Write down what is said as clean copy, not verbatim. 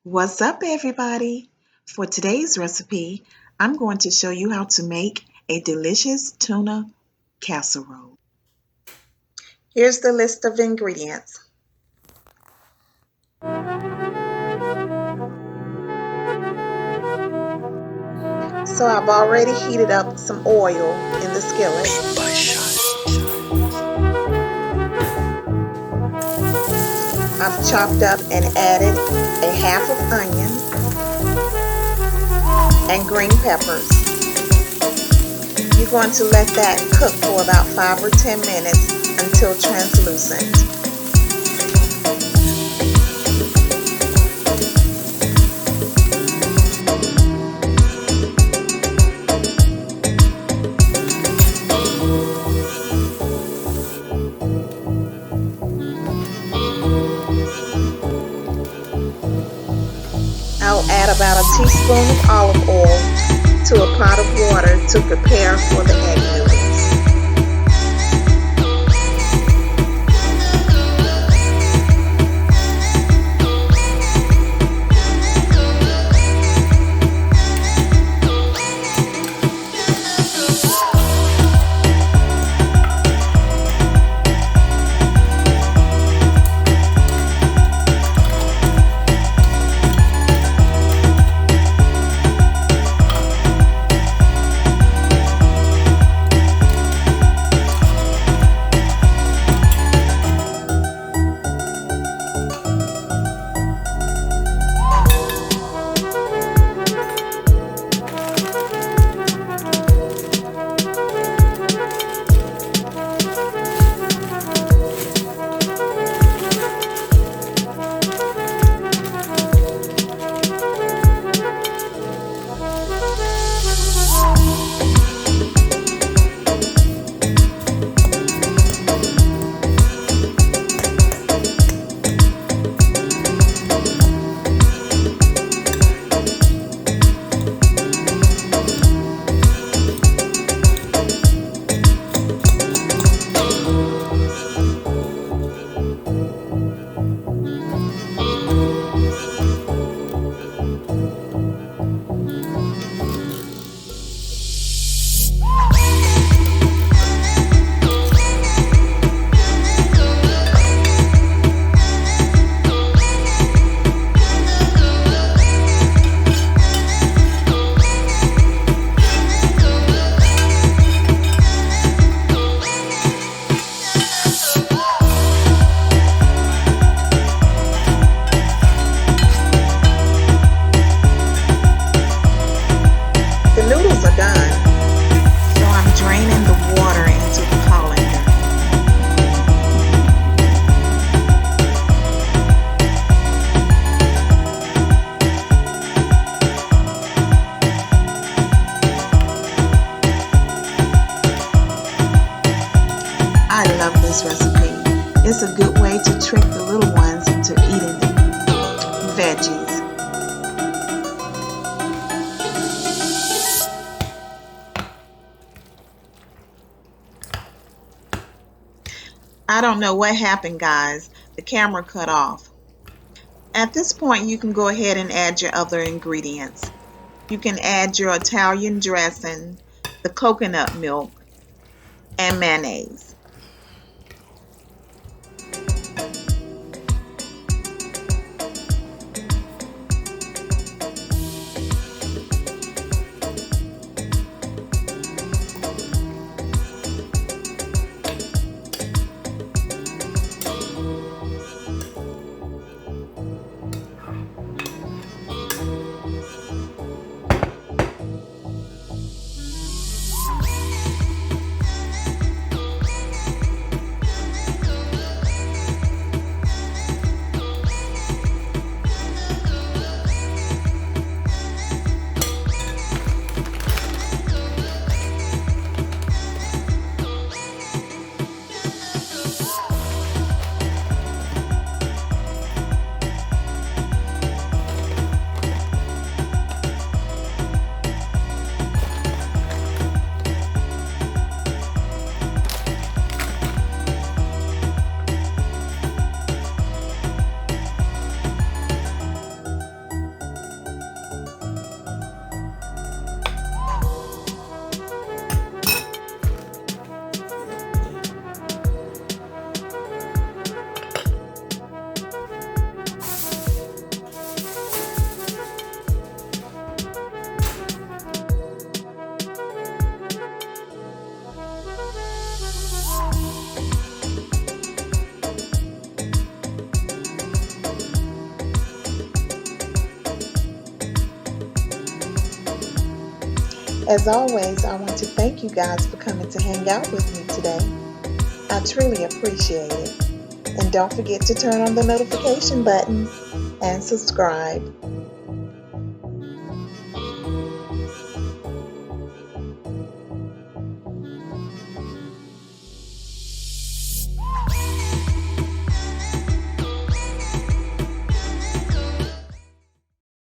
What's up, everybody? For today's recipe, I'm going to show you how to make a delicious tuna casserole. Here's the list of ingredients. So I've already heated up some oil in the skillet. I've chopped up and added a half of onion and green peppers. You're going to let that cook for about 5 or 10 minutes until translucent. I'll add about a teaspoon of olive oil to a pot of water to prepare for the egg noodles. I love this recipe. It's a good way to trick the little ones into eating the veggies. I don't know what happened, guys. The camera cut off. At this point, you can go ahead and add your other ingredients. You can add your Italian dressing, the coconut milk, and mayonnaise. As always, I want to thank you guys for coming to hang out with me today. I truly appreciate it. And don't forget to turn on the notification button and subscribe.